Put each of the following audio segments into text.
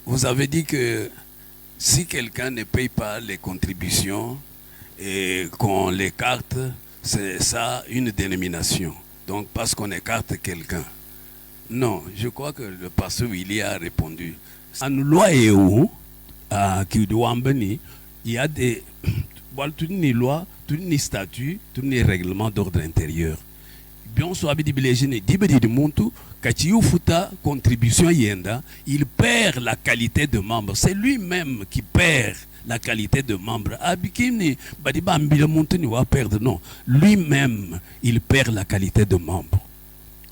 vous avez dit que si quelqu'un ne paye pas les contributions et qu'on l'écarte, c'est ça une dénomination. Donc parce qu'on écarte quelqu'un. Non, je crois que le pasteur Willy a répondu. En loi et où, qui doit il y a des toutes les lois, toutes les statuts, tous les règlements d'ordre intérieur. Bien sûr, contribution yenda, il perd la qualité de membre. C'est lui-même qui perd la qualité de membre. Non, lui-même, il perd la qualité de membre.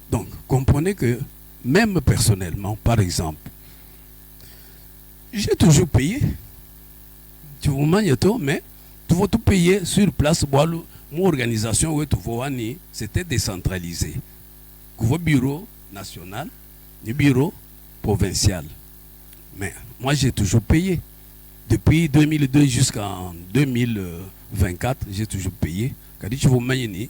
Donc, comprenez que, même personnellement, par exemple, j'ai toujours payé. Tu vous manges tout, mais tu vas tout payer sur place. Mon organisation, c'était décentralisé. Le bureau national, le bureau provincial. Mais moi, j'ai toujours payé. Depuis 2002 jusqu'en 2024, j'ai toujours payé. Quand tu vas manger,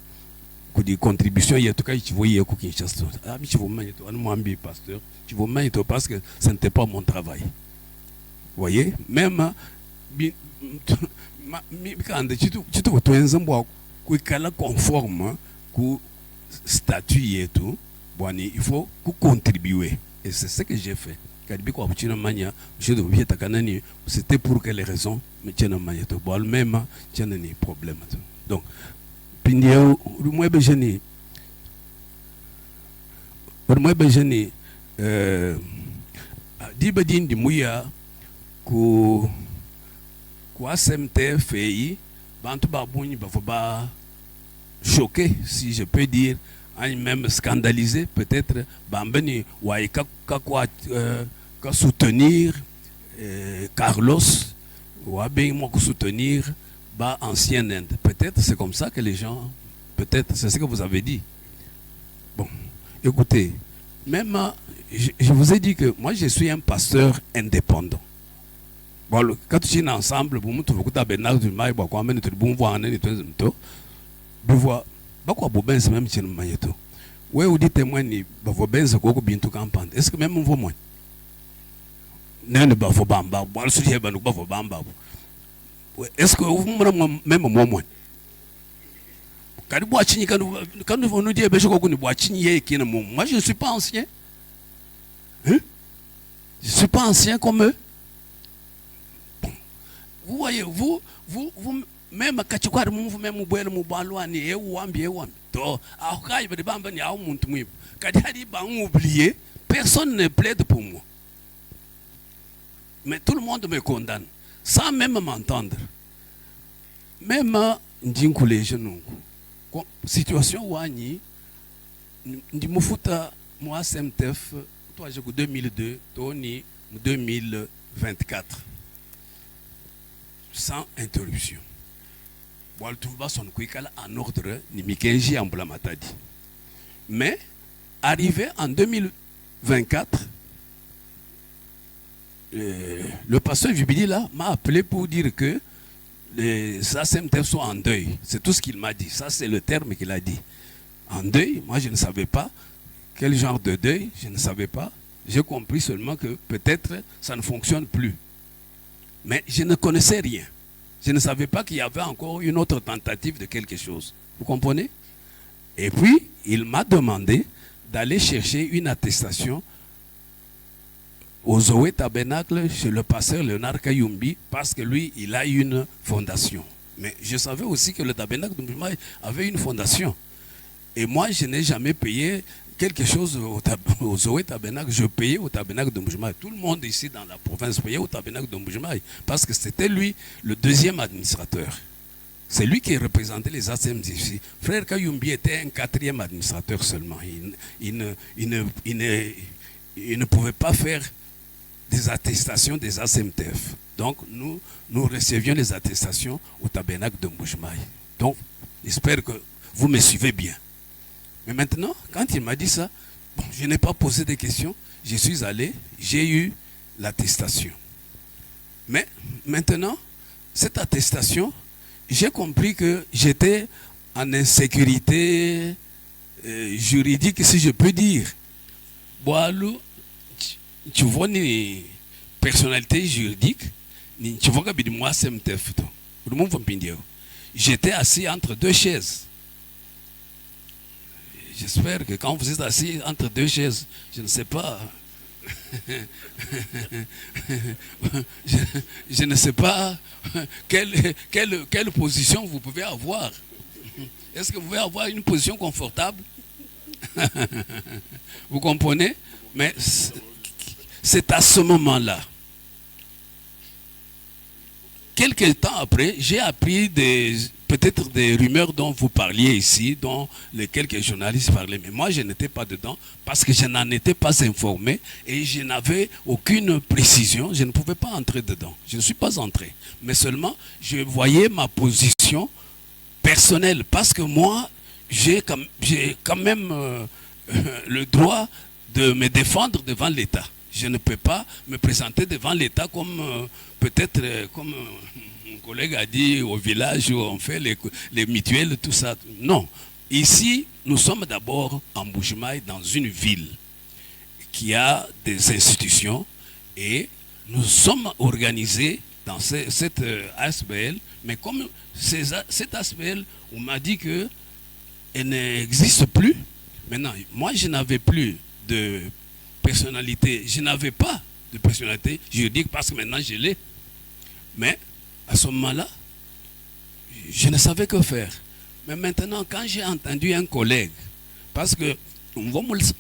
des contributions, il y a tout cas, tu vois, il y a aucune chasse. Ah, mais tu vas manger, pasteur. Tu vas manger parce que ce n'était pas mon travail. Vous voyez? Même, quand tu te conforme au statut et tout, il faut contribuer. Et c'est ce que j'ai fait. C'était pour quelles raisons? Même, il y a des problèmes. Donc, moi, di mouya ku SMTF bantu babuni ba choqué, si je peux dire, même scandalisé peut-être, bambeni waika ka soutenir Carlos ou bien soutenir ba ancien Inde. Peut-être c'est comme ça que les gens, peut-être c'est ce que vous avez dit. Bon, écoutez, même je vous ai dit que moi je suis un pasteur indépendant. Bon, quand tu es ensemble, vous me trouvez que tu as besoin de moi, vous avez besoin de moi, vous voyez, pourquoi vous avez besoin de moi? Oui, vous dites moi, vous avez besoin de moi, est-ce que même vous moi? Non, vous avez besoin de moi. Est-ce que vous même moi? Quand vous nous dites que moi je ne suis pas ancien. Hein? Je ne suis pas ancien comme eux. Bon. Vous voyez, vous même quand tu vous même personne ne plaide pour moi. Mais tout le monde me condamne, sans même m'entendre. Même les jeunes. Situation wani ndi mufuta moi SMTF toi j'ai 2002 toni 2024 sans interruption. Bon tout va son kuikala en ordre ni mikenji ambulamatadi. Mais arrivé en 2024 le pasteur Vibidi là m'a appelé pour dire que les SMTF sont en deuil. C'est tout ce qu'il m'a dit. Ça, c'est le terme qu'il a dit. En deuil, moi, je ne savais pas. Quel genre de deuil? Je ne savais pas. J'ai compris seulement que peut-être ça ne fonctionne plus. Mais je ne connaissais rien. Je ne savais pas qu'il y avait encore une autre tentative de quelque chose. Vous comprenez? Et puis, il m'a demandé d'aller chercher une attestation au Zoé Tabernacle chez le pasteur Léonard Kayumbi parce que lui, il a une fondation. Mais je savais aussi que le Tabernacle de Mbujimaï avait une fondation. Et moi, je n'ai jamais payé quelque chose au Zoé Tabernacle. Je payais au Tabernacle de Mbujimaï. Tout le monde ici dans la province payait au Tabernacle de Mbujimaï parce que c'était lui le deuxième administrateur. C'est lui qui représentait les ACM ici. Frère Kayumbi était un quatrième administrateur seulement. Il ne pouvait pas faire des attestations des ACMTF. Donc, nous recevions les attestations au Tabernacle de Mbujimaï. Donc, j'espère que vous me suivez bien. Mais maintenant, quand il m'a dit ça, bon, je n'ai pas posé de questions. Je suis allé, j'ai eu l'attestation. Mais maintenant, cette attestation, j'ai compris que j'étais en insécurité juridique, si je peux dire. Boalou, tu vois, personnalité juridique, j'étais assis entre deux chaises. J'espère que quand vous êtes assis entre deux chaises, je ne sais pas, je ne sais pas quelle position vous pouvez avoir. Est-ce que vous pouvez avoir une position confortable? Vous comprenez? Mais c'est à ce moment-là. Quelques temps après, j'ai appris peut-être des rumeurs dont vous parliez ici, dont les quelques journalistes parlaient. Mais moi, je n'étais pas dedans parce que je n'en étais pas informé et je n'avais aucune précision. Je ne pouvais pas entrer dedans. Je ne suis pas entré. Mais seulement, je voyais ma position personnelle parce que moi, j'ai quand même le droit de me défendre devant l'État. Je ne peux pas me présenter devant l'État comme peut-être comme mon collègue a dit au village où on fait les mutuelles, tout ça. Non. Ici, nous sommes d'abord en Mbuji-Mayi, dans une ville qui a des institutions et nous sommes organisés dans cette ASBL, mais comme cette ASBL, on m'a dit qu'elle n'existe plus. Maintenant, moi, je n'avais plus de personnalité, je n'avais pas de personnalité juridique parce que maintenant je l'ai. Mais à ce moment-là, je ne savais que faire. Mais maintenant, quand j'ai entendu un collègue, parce que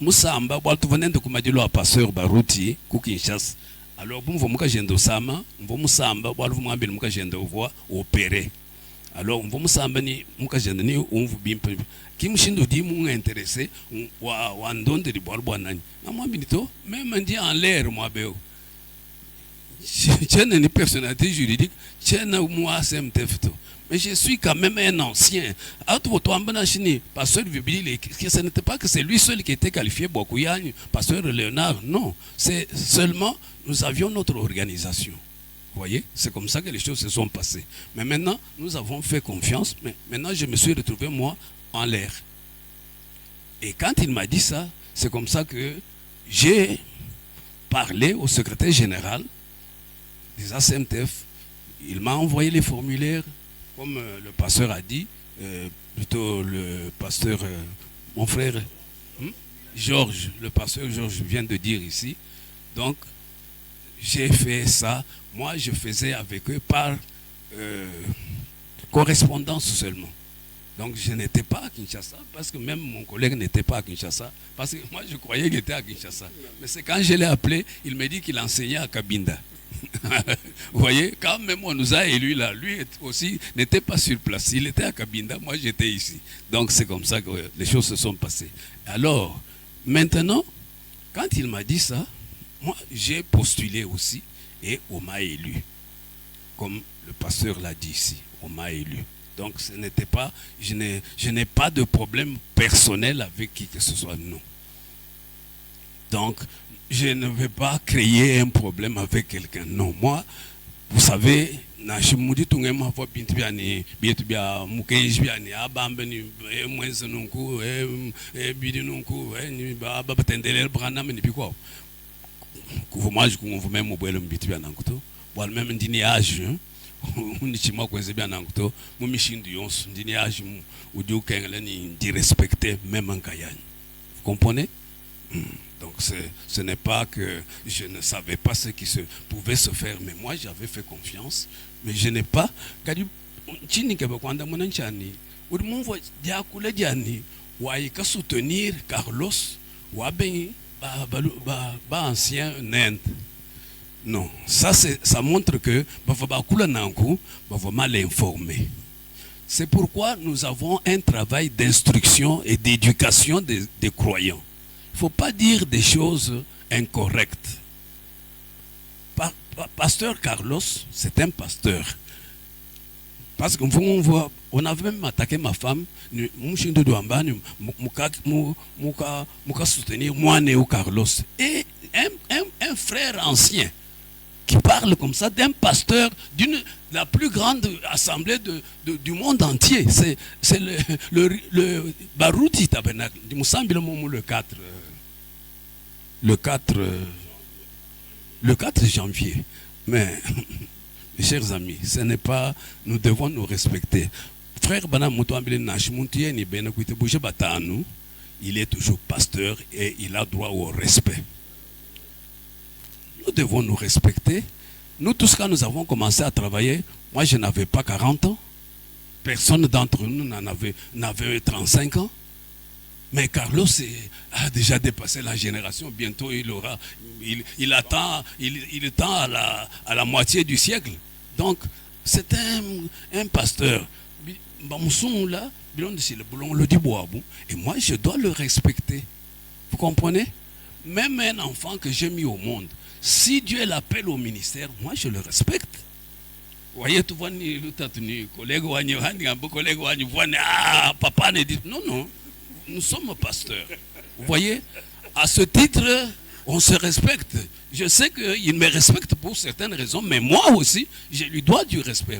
Moussamba, tu venais de dire le pasteur Barouti, Kinshasa. Alors, vous m'avez dit que Sama, vous Moussamba, vous m'avez dit que j'ai opéré. Alors, vous m'avez dit que j'ai opéré. Qui me dit m'ont intéressé ou andon de boire bonani na moi binito même dit en l'air moi béo j'ai une personnalité juridique j'ai moi SMTF mais je suis quand même un ancien pasteur Vibili ce n'était pas que c'est lui seul qui était qualifié Bokouyani pasteur Léonard, non, c'est seulement nous avions notre organisation. Vous voyez, c'est comme ça que les choses se sont passées. Mais maintenant, nous avons fait confiance, mais maintenant je me suis retrouvé moi en l'air. Et quand il m'a dit ça, c'est comme ça que j'ai parlé au secrétaire général des ACMTF. Il m'a envoyé les formulaires, comme le pasteur a dit, plutôt le pasteur, mon frère Georges, le pasteur Georges vient de dire ici. Donc, j'ai fait ça. Moi, je faisais avec eux par correspondance seulement. Donc je n'étais pas à Kinshasa, parce que même mon collègue n'était pas à Kinshasa, parce que moi je croyais qu'il était à Kinshasa. Mais c'est quand je l'ai appelé, il m'a dit qu'il enseignait à Cabinda. Vous voyez, quand même on nous a élus là, lui aussi n'était pas sur place, il était à Cabinda, moi j'étais ici. Donc c'est comme ça que les choses se sont passées. Alors, maintenant, quand il m'a dit ça, moi j'ai postulé aussi et on m'a élu. Comme le pasteur l'a dit ici, on m'a élu. Donc ce n'était pas, je n'ai pas de problème personnel avec qui que ce soit, non. Donc je ne vais pas créer un problème avec quelqu'un, non. Moi, vous savez, je me dis tout le monde vous comprenez? Donc ce n'est pas que je ne savais pas ce qui pouvait se faire, mais moi j'avais fait confiance, mais je n'ai pas soutenir Carlos ou ancien Nende. Non, ça montre que va mal informé. C'est pourquoi nous avons un travail d'instruction et d'éducation des croyants. Il ne faut pas dire des choses incorrectes. Pasteur Carlos, c'est un pasteur. Parce qu'on avait même attaqué ma femme, soutenir moi, Néo Carlos. Et un frère ancien qui parle comme ça d'un pasteur la plus grande assemblée du monde entier. C'est le Barouti Tabernacle. Il me semble le 4. Le 4. le 4 janvier. Mais, mes chers amis, ce n'est pas, nous devons nous respecter. Frère Bana Moutouambele Nashmuntie ni Bena Kouite Bouche Batanu, il est toujours pasteur et il a droit au respect. Nous devons nous respecter. Nous tous, quand nous avons commencé à travailler, moi je n'avais pas 40 ans. Personne d'entre nous n'avait 35 ans. Mais Carlos a déjà dépassé la génération. Bientôt il attend à la moitié du siècle. Donc c'est un pasteur. Et moi je dois le respecter. Vous comprenez? Même un enfant que j'ai mis au monde, si Dieu l'appelle au ministère, moi je le respecte. Vous voyez, tu vois, papa ne dit non, non, nous sommes pasteurs. Vous voyez, à ce titre, on se respecte. Je sais qu'il me respecte pour certaines raisons, mais moi aussi, je lui dois du respect.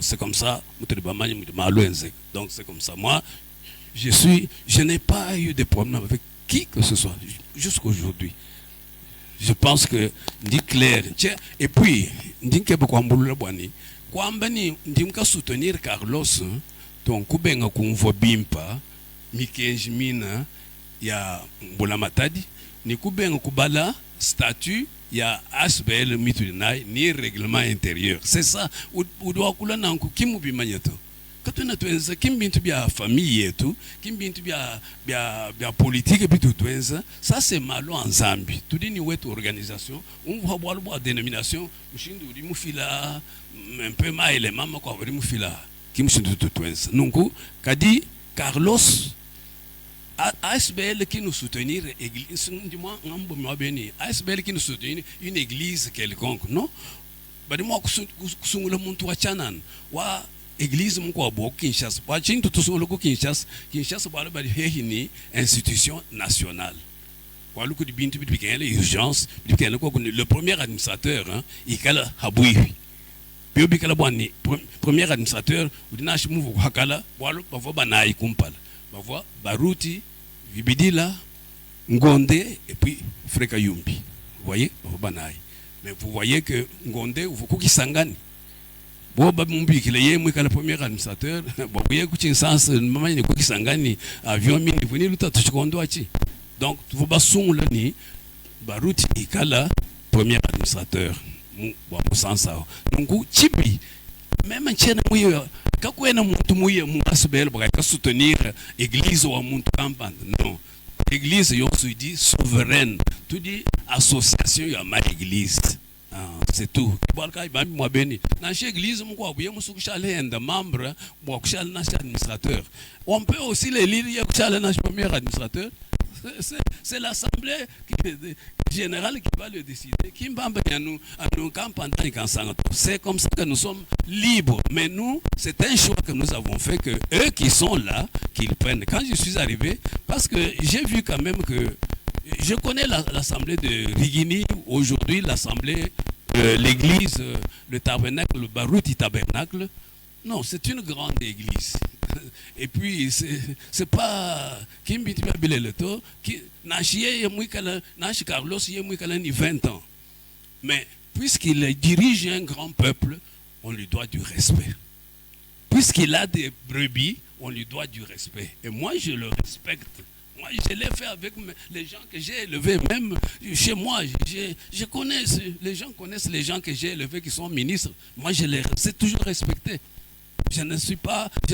C'est comme ça. Donc c'est comme ça. Moi, je n'ai pas eu de problème avec qui que ce soit jusqu'à aujourd'hui. Je pense que dit clair. Et puis, dit que soutenir Carlos, donc kubenga kumvo bimpa, mikenjmina ya mbulamatadi, ni kubenga kubala statut ya HBL mitudinai ni règlement intérieur. C'est ça. Ou doit kula nanku kimu bimanyeto. Katuna tuenza kimbintu bia famille yetu, kimbintu bia politique et puis tout tuenza, ça c'est malo en Zambie. Tout dit ni wetu organisation, on va voir la dénomination, mushindu di mufila un peu ma élément ma ko di mufila kimshindu tout tuenza. Nungu kadi Carlos ASBL qui nous soutenir église, dis-moi ASBL qui nous soutenir une église quelconque, non? Badi moi kusungula muntu wa chanan wa église mko abo Kinshasa wa chintu tusungula ko Kinshasa bala badi hehini institution nationale. Wa luku di bintu bi kele urgence bi kele ko le premier administrateur hein ikala habui. Puis bi kala bwani premier administrateur udina shimu hakala walo bavo banayi kumpala. Bavo Baruti Vibidila Ngonde et puis Freka Yumbi. Vous voyez, mais vous voyez que Ngonde vous kuki sangani. Bo ba mumbi kile ye mu kala premier administrateur, bo ye kuchi sens mama ni kuki sangani avion mini vuni luta tuchikondo achi. Donc vous ba sungula ni Baruti ikala premier administrateur. Mu bo sansa. Donc chibi même chena muyo kakwena muntu muye mu asbel baka soutenir église ou muntu campagne. Non. Église yo dit souveraine. Tout dit association ya ma église. C'est tout. Balka ba moi beni. Na chez église mu ko buye musu kushale enda membre bo kushale na administrateur. On peut aussi les lire ya kushale na premier administrateur. C'est l'assemblée générale qui va le décider. C'est comme ça que nous sommes libres. Mais nous, c'est un choix que nous avons fait, que eux qui sont là, qu'ils prennent. Quand je suis arrivé, parce que j'ai vu quand même que je connais l'assemblée de Rigini, aujourd'hui l'assemblée, l'église, le tabernacle, le Baruti tabernacle. Non, c'est une grande église. Et puis, c'est pas Kimbi Bileleto, Nashi Carlos, il 20 ans. Mais puisqu'il dirige un grand peuple, on lui doit du respect. Puisqu'il a des brebis, on lui doit du respect. Et moi, je le respecte. Moi, je l'ai fait avec les gens que j'ai élevés. Même chez moi, je connais, les gens connaissent les gens que j'ai élevés qui sont ministres. Moi, je les ai toujours respectés. Je ne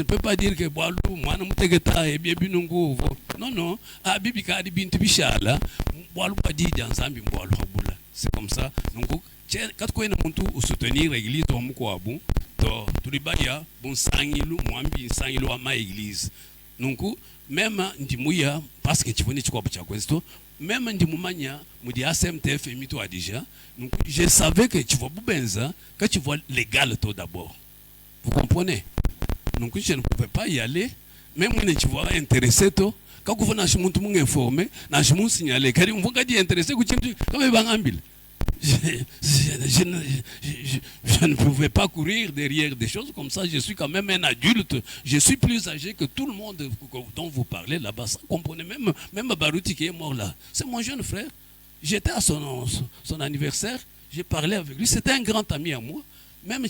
peux pas dire que moi non, non. C'est comme ça. Donc, quand on a soutenir l'église, église. Donc, même parce que tu venais même ACMTF déjà. Je savais que tu vois Boubenza, quand tu vois légal toi d'abord. Vous comprenez? Donc je ne pouvais pas y aller. Même si tu vois intéressé toi, quand vous venez informé, vous signalé, car vous avez intéressé, je ne pouvais pas courir derrière des choses comme ça. Je suis quand même un adulte. Je suis plus âgé que tout le monde dont vous parlez là-bas. Ça comprenez même Barouti qui est mort là. C'est mon jeune frère. J'étais à son anniversaire. J'ai parlé avec lui. C'était un grand ami à moi. Même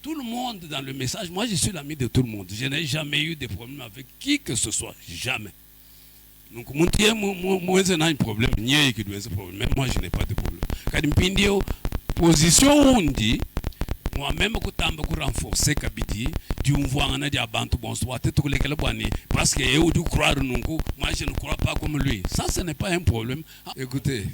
tout le monde dans le message, moi je suis l'ami de tout le monde. Je n'ai jamais eu de problème avec qui que ce soit. Jamais. Donc, moi, je n'ai un problème. Même moi, je n'ai pas de problème. Quand je position on dit, moi-même, je suis renforcer Kabidi, du voir un abantu bonsoir, parce que je croire, moi, je ne crois pas comme lui. Ça, ce n'est pas un problème. Écoutez,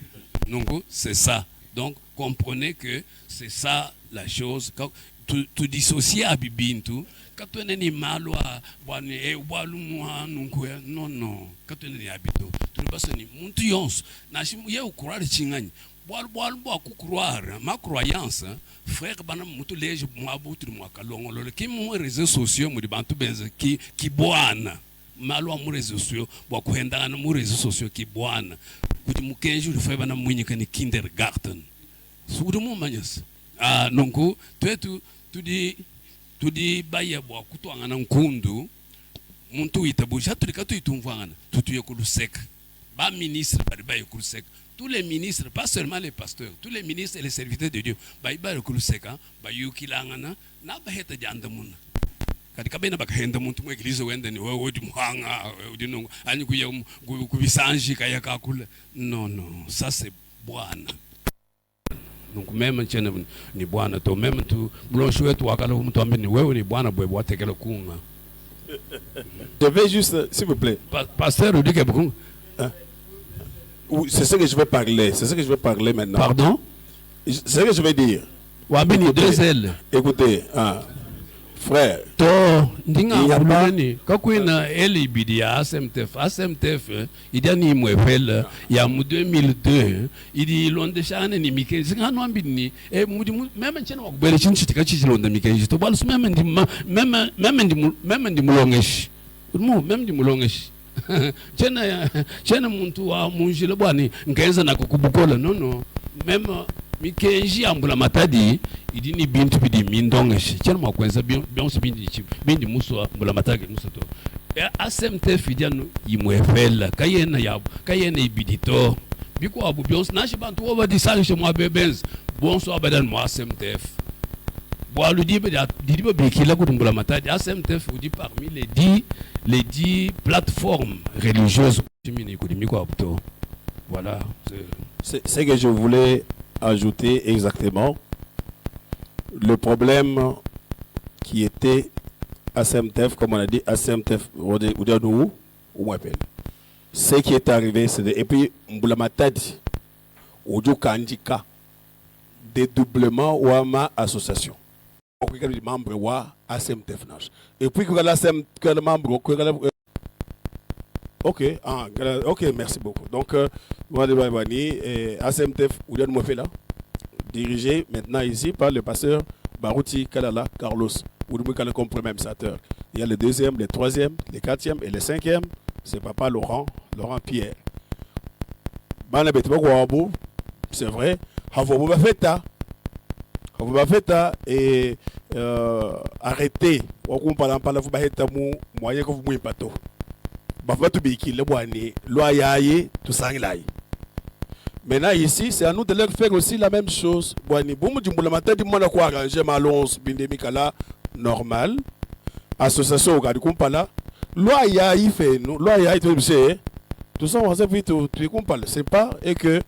c'est ça. Donc, comprenez que c'est ça la chose. Quand tu dissocier à Bibintu, quand tu es malo à non, non, quand tu es habito, tu ne peux pas montuons, n'a croire chingani. Croire, ma croyance, frère, qui m'ont réseaux sociaux, qui boivent. Malo amu réseaux sociaux, réseaux sociaux qui boivent. Kuti mukenji uri faiba na mwinyi kani kindergarten. Sugudu mu manyas. Donc tu di baya bo kutu angana nkundu muntu itabusha tu dikatu itumvangana tu yekulu sec. Ba ministre ba yekulu sec. Tous les ministres, pas seulement les pasteurs, tous les ministres et les serviteurs de Dieu, ba yekulu sec, ba yukilangana na ba heta jandamuna. Katika bena bakahenda muntu mu eglise wende ni wewe udi muhanga udi nongo ani kubisanji kaya kakula. Non, ça c'est bwana. Donc même tchene ni bwana to même tu blonche wetu wakala mtu ambe ni wewe ni bwana bwe watekele kunga. Je vais juste, s'il vous plaît. Pasteur dit que beaucoup. C'est ce que je vais parler. C'est ce que je vais parler maintenant. Pardon? C'est ce que je vais dire. Wabini deux ailes. Écoutez, frère. To ndinga bulani kakwina eli bidi ya ASMTF idi ani mwefel ya mu 2002 idi londe shane ni mikenzi ngano ambini mudi meme chene wakubele chinchitika chichilonda mikenzi to balu meme ndi mulongeshi meme ndi mulongeshi chene muntu wa munjile bwani ngenza nakukubukola no meme mikenji ambula matadi idini bintu bidi mindongeshi chene mwakwenza bionso bindi muso ambula matadi muso to ASMTF idiano imwefela kayena ibidito biko abu bionso nashi bantu oba disalishe mwa bebenz bonso abadan mwa ASMTF boalu diba bekila kudumbula matadi ASMTF udi parmi les 10 plateformes religieuses chimini kudimiko abuto. Voilà, c'est ce que je voulais ajouter exactement. Le problème qui était ASMTF, comme on a dit, ASMTF, ce qui est arrivé, c'est et puis Mbulamatadi, Ojo Kandika, dédoublement ou ma association. Les membres ou ASMTF. Et puis que le membre, ok, merci beaucoup. Donc, ASMTF, dirigé maintenant ici par le pasteur Barouti Kalala Carlos, comme premier administrateur. Il y a le deuxième, le troisième, le quatrième et le cinquième, c'est papa Laurent Pierre. C'est vrai, et arrêtez, moyen que vous mouillez pas tout. Maintenant ici, c'est à nous de leur faire aussi la même chose. Normal. Association au Gadi Kumpala. Loi ya fait nous. Loi ya tout ça on sait vite tu kumpala. C'est pas et que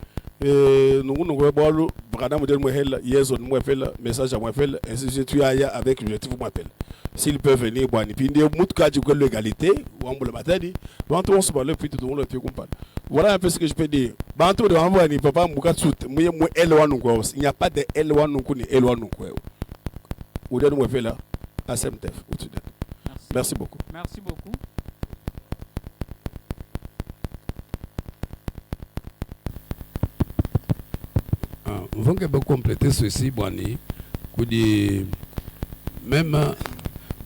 nous boilu brada modèle mohel yeson mohel message à mohel ainsi de suite avec l'objectif m'appelle. S'ils peuvent venir boani puis des mutka du que l'égalité ou on le matadi. Bantu on se parle puis tout le monde tu kumpala. Voilà un peu ce que je peux dire. Bantu de envoyer ni papa muka tout moi L1 nous il n'y a pas de L1 nous ni L1 nous quoi. Ou de nous fait là ASMTF. Merci beaucoup. Merci beaucoup. On va compléter ceci, Boani. Même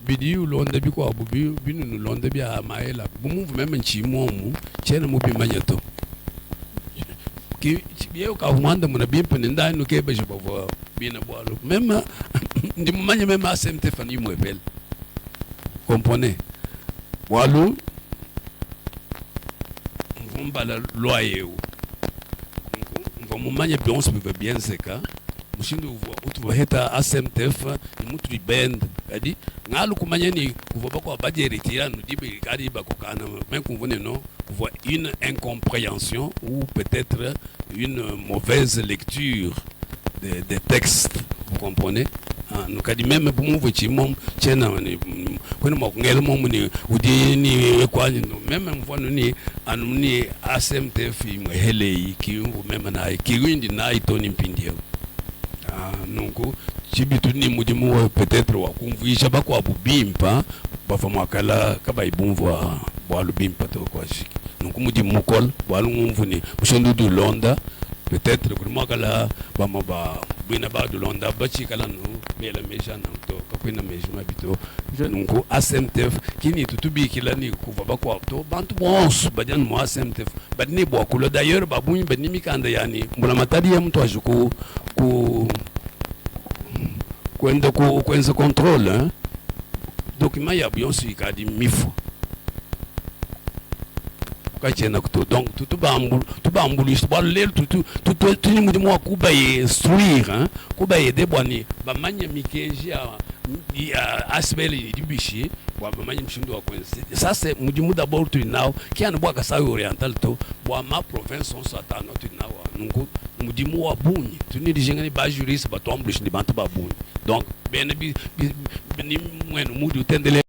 bidi ou l'on début quoi, nous l'on début à Maëla. Vous même un chimomu, tiens le mobile magneto. que eu que manda mona bem penenda no que beijo para bem na boa mesmo de manhã mesmo a sempre fani moebel comprenez boalu vamos para loyer vamos manhã bem on se peut bien c'est que mushindo utu heta ASMTF ni mutu di band adi ngalu kumanya ni kuvoba kwa baje retira nous dit be kadi ba kokana mais qu'on venait non voit une incompréhension ou peut-être une mauvaise lecture des textes, vous comprenez? Nous avons dit même pour nous, même ASMTF, peut-être wakumvuisha bakwa bubimpa bafamakala kaba ibumva bwalu bimpa to kwa shiki donc mudi mukol bwalu ngumvuni mushondo du londa peut-être kumakala bama ba bina ba du londa bachi kala no mela mesha na to kakwina mesha mabito donc ASMTF kini tutubi kilani kuva bakwa to bantu bons bajan mo ASMTF badni bwakulo d'ailleurs babuni badni mikanda yani mbula matadi ya mtu ajuku kwenda kwenza contrôle hein document ya bien sûr kadi mifu kachena kuto donc tout bambulu ba lel tout ni mudimu akuba instruire hein kuba yede bwani ba manya mikeji ya asbeli dibishi bwa manya mshindo wa kwenza ça c'est mudimu d'abord tu now qui an bwa kasa oriental to bwa ma province on satano tu now nungu mudimu wa bunyi tu ni dijengani ba juriste ba tomblish ni bantu ba bunyi donc ben ni mwenu mudu tendele